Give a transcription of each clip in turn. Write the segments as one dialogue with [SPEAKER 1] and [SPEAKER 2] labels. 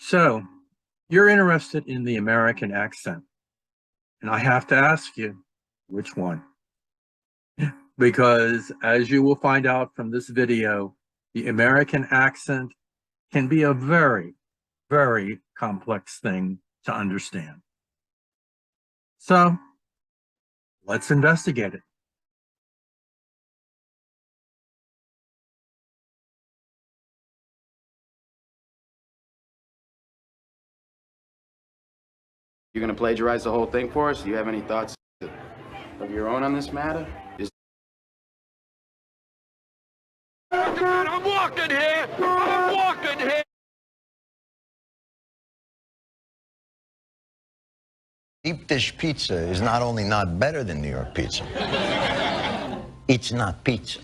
[SPEAKER 1] So, you're interested in the American accent, and I have to ask you, which one? Because as you will find out from this video, the American accent can be a very, very complex thing to understand. So, let's investigate it.
[SPEAKER 2] You're going to plagiarize the whole thing for us? Do you have any thoughts of your own on this matter?
[SPEAKER 3] I'm walking here! I'm walking here!
[SPEAKER 4] Deep dish pizza is not only not better than New York pizza, it's not pizza.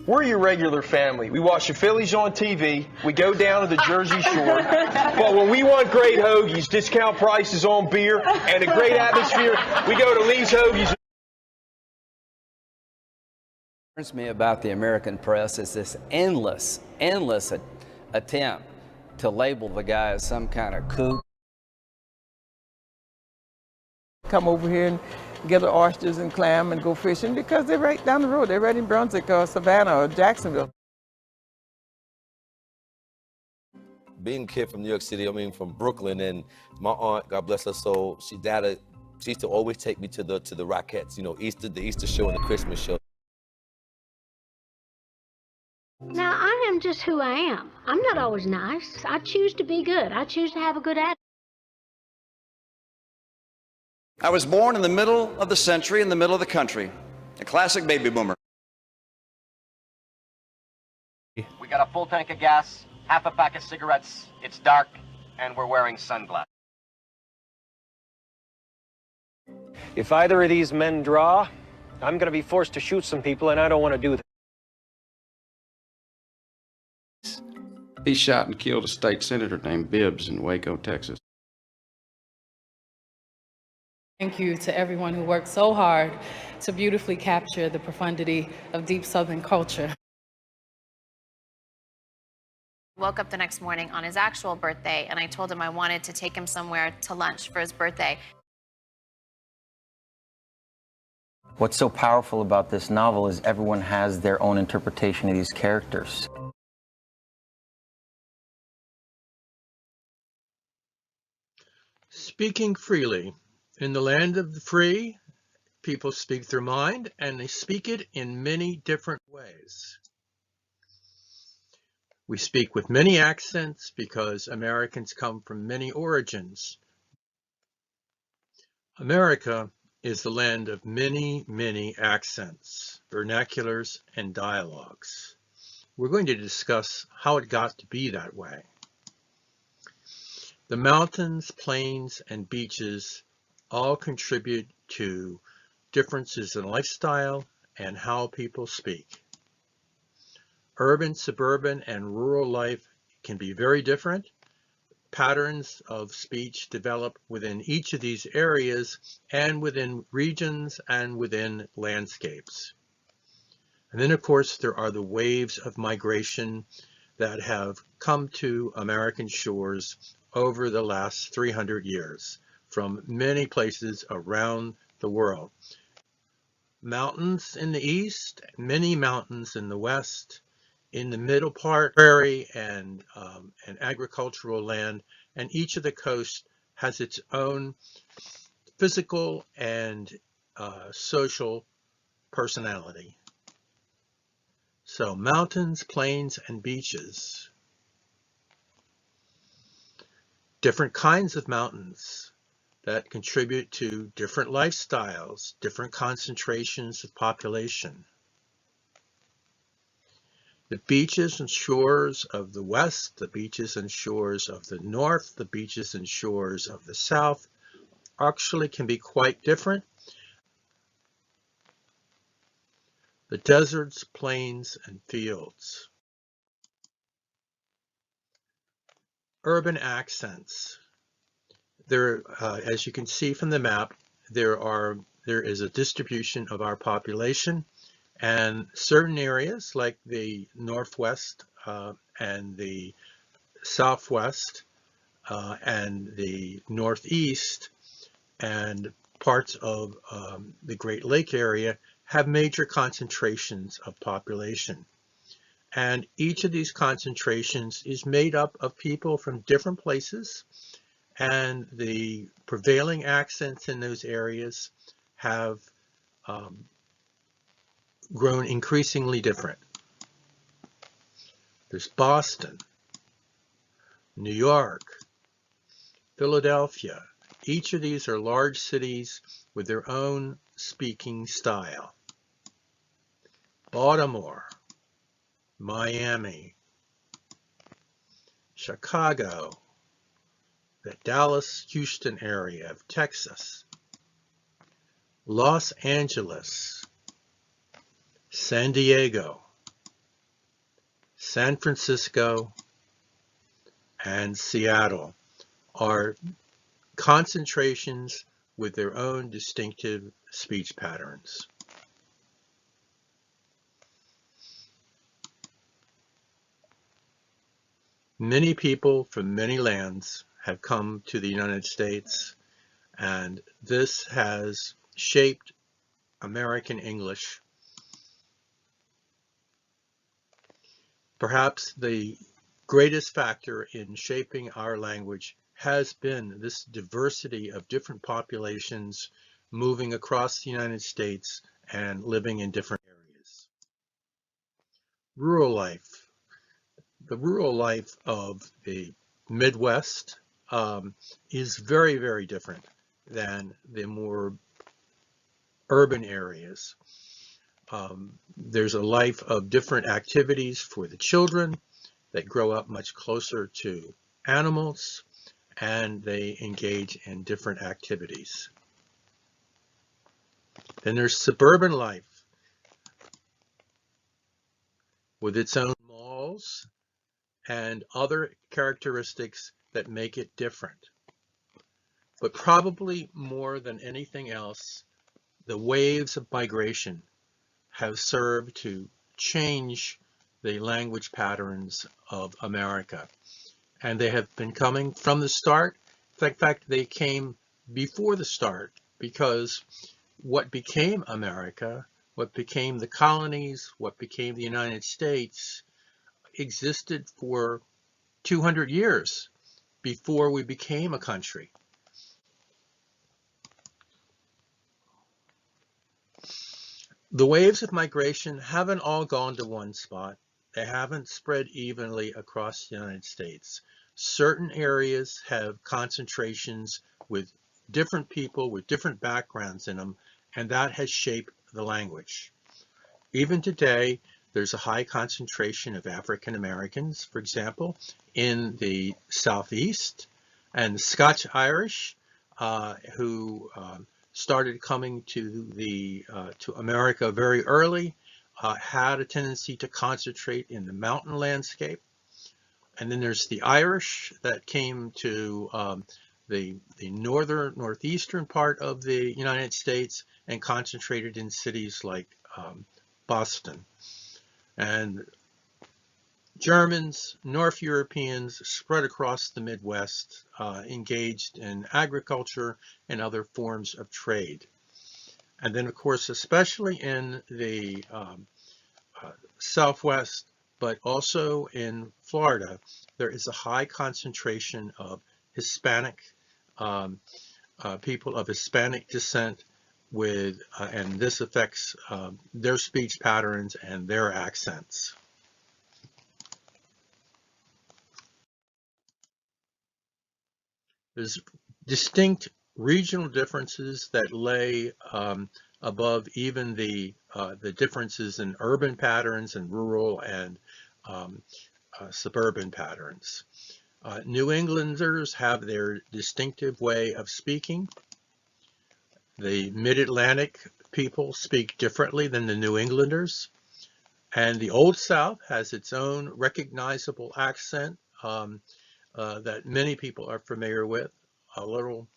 [SPEAKER 5] We're your regular family. We watch the Phillies on TV. We go down to the Jersey Shore. But when we want great hoagies, discount prices on beer, and a great atmosphere, we go to Lee's Hoagies.
[SPEAKER 6] What concerns me about the American press is this endless attempt to label the guy as some kind of kook.
[SPEAKER 7] Come over here and get oysters and clam and go fishing because they're right down the road. They're right in Brunswick or Savannah or Jacksonville.
[SPEAKER 8] Being a kid from New York City, I mean from Brooklyn, and my aunt, God bless her soul, she used to always take me to the Rockettes, you know, the Easter show and the Christmas show.
[SPEAKER 9] Now, I am just who I am. I'm not always nice. I choose to be good. I choose to have a good attitude.
[SPEAKER 10] I was born in the middle of the century, in the middle of the country, a classic baby boomer.
[SPEAKER 11] We got a full tank of gas, half a pack of cigarettes, it's dark, and we're wearing sunglasses.
[SPEAKER 12] If either of these men draw, I'm going to be forced to shoot some people, and I don't want to do that.
[SPEAKER 2] He shot and killed a state senator named Bibbs in Waco, Texas.
[SPEAKER 13] Thank you to everyone who worked so hard to beautifully capture the profundity of deep Southern culture.
[SPEAKER 14] Woke up the next morning on his actual birthday, and I told him I wanted to take him somewhere to lunch for his birthday.
[SPEAKER 15] What's so powerful about this novel is everyone has their own interpretation of these characters.
[SPEAKER 1] Speaking freely. In the land of the free, people speak their mind, and they speak it in many different ways. We speak with many accents because Americans come from many origins. America is the land of many, many accents, vernaculars, and dialogues. We're going to discuss how it got to be that way. The mountains, plains, and beaches all contribute to differences in lifestyle and how people speak. Urban, suburban, and rural life can be very different. Patterns of speech develop within each of these areas and within regions and within landscapes. And then, of course, there are the waves of migration that have come to American shores over the last 300 years. From many places around the world. Mountains in the east, many mountains in the west, in the middle part, prairie and agricultural land, and each of the coasts has its own physical and social personality. So mountains, plains, and beaches. Different kinds of mountains that contribute to different lifestyles, different concentrations of population. The beaches and shores of the west, the beaches and shores of the north, the beaches and shores of the south actually can be quite different. The deserts, plains, and fields. Urban accents. There, as you can see from the map, there is a distribution of our population, And certain areas like the Northwest and the Southwest and the Northeast and parts of the Great Lake area have major concentrations of population. And each of these concentrations is made up of people from different places, and the prevailing accents in those areas have grown increasingly different. There's Boston, New York, Philadelphia. Each of these are large cities with their own speaking style. Baltimore, Miami, Chicago, the Dallas-Houston area of Texas, Los Angeles, San Diego, San Francisco, and Seattle are concentrations with their own distinctive speech patterns. Many people from many lands have come to the United States, and this has shaped American English. Perhaps the greatest factor in shaping our language has been this diversity of different populations moving across the United States and living in different areas. Rural life. The rural life of the Midwest is very, very different than the more urban areas. There's a life of different activities for the children that grow up much closer to animals, and they engage in different activities. Then there's suburban life with its own malls and other characteristics that make it different. But probably more than anything else, the waves of migration have served to change the language patterns of America. And they have been coming from the start. In fact, they came before the start, because what became America, what became the colonies, what became the United States, existed for 200 years before we became a country. The waves of migration haven't all gone to one spot. They haven't spread evenly across the United States. Certain areas have concentrations with different people with different backgrounds in them, and that has shaped the language. Even today, there's a high concentration of African Americans, for example, in the Southeast, and Scotch Irish, who started coming to America very early, had a tendency to concentrate in the mountain landscape. And then there's the Irish that came to the northeastern part of the United States and concentrated in cities like Boston. And Germans, North Europeans spread across the Midwest, engaged in agriculture and other forms of trade. And then, of course, especially in the Southwest, but also in Florida, there is a high concentration of Hispanic people of Hispanic descent with, and this affects their speech patterns and their accents. There's distinct regional differences that lay above even the differences in urban patterns and rural and suburban patterns. New Englanders have their distinctive way of speaking. The Mid-Atlantic people speak differently than the New Englanders. And the Old South has its own recognizable accent that many people are familiar with, a little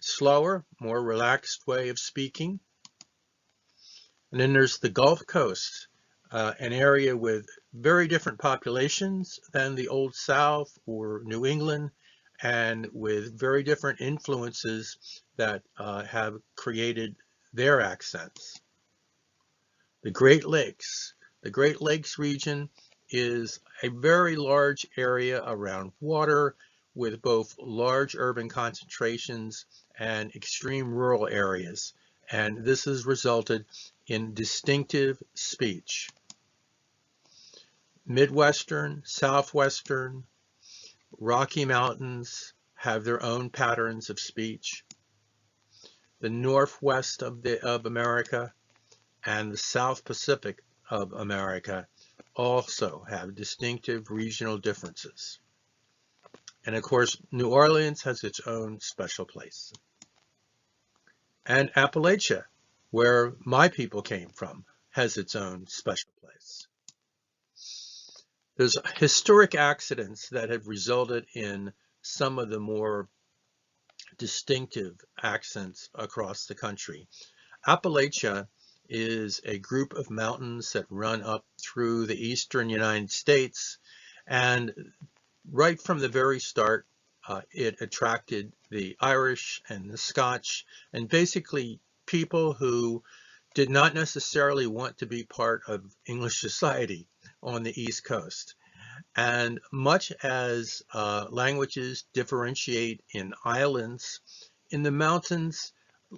[SPEAKER 1] slower, more relaxed way of speaking. And then there's the Gulf Coast, an area with very different populations than the Old South or New England, and with very different influences that have created their accents. The Great Lakes. The Great Lakes region is a very large area around water with both large urban concentrations and extreme rural areas. And this has resulted in distinctive speech. Midwestern, Southwestern, Rocky Mountains have their own patterns of speech. The Northwest of America and the South Pacific of America also have distinctive regional differences. And of course, New Orleans has its own special place. And Appalachia, where my people came from, has its own special place. There's historic accidents that have resulted in some of the more distinctive accents across the country. Appalachia is a group of mountains that run up through the eastern United States, and right from the very start, it attracted the Irish and the Scotch, and basically people who did not necessarily want to be part of English society on the East Coast. And much as languages differentiate in islands, in the mountains,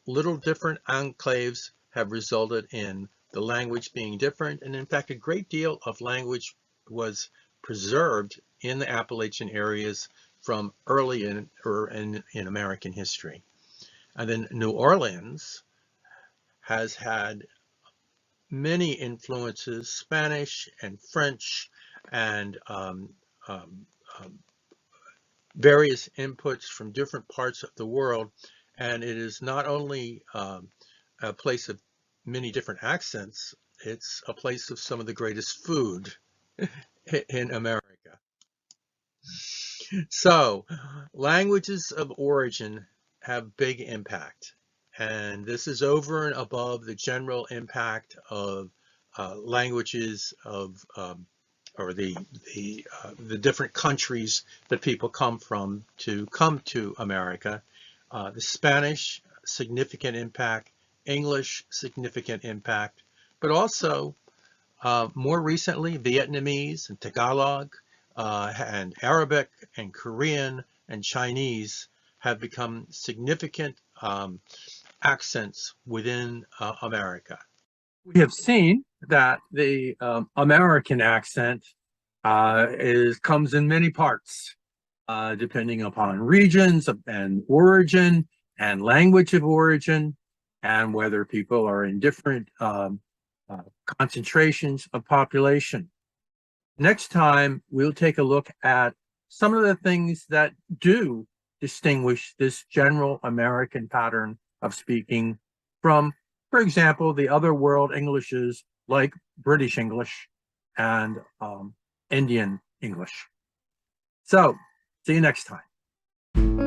[SPEAKER 1] little different enclaves have resulted in the language being different. And in fact, a great deal of language was preserved in the Appalachian areas from early in American history. And then New Orleans has had many influences, Spanish and French, and various inputs from different parts of the world. And it is not only a place of many different accents, it's a place of some of the greatest food in America. So, languages of origin have big impact. And this is over and above the general impact of languages of or the different countries that people come to America. The Spanish, significant impact. English, significant impact. But also, more recently, Vietnamese and Tagalog and Arabic and Korean and Chinese have become significant accents within America. We have seen that the American accent comes in many parts, depending upon regions and origin and language of origin, and whether people are in different concentrations of population. Next time, we'll take a look at some of the things that do distinguish this general American pattern of speaking from, for example, the other world Englishes like British English and Indian English. So, see you next time.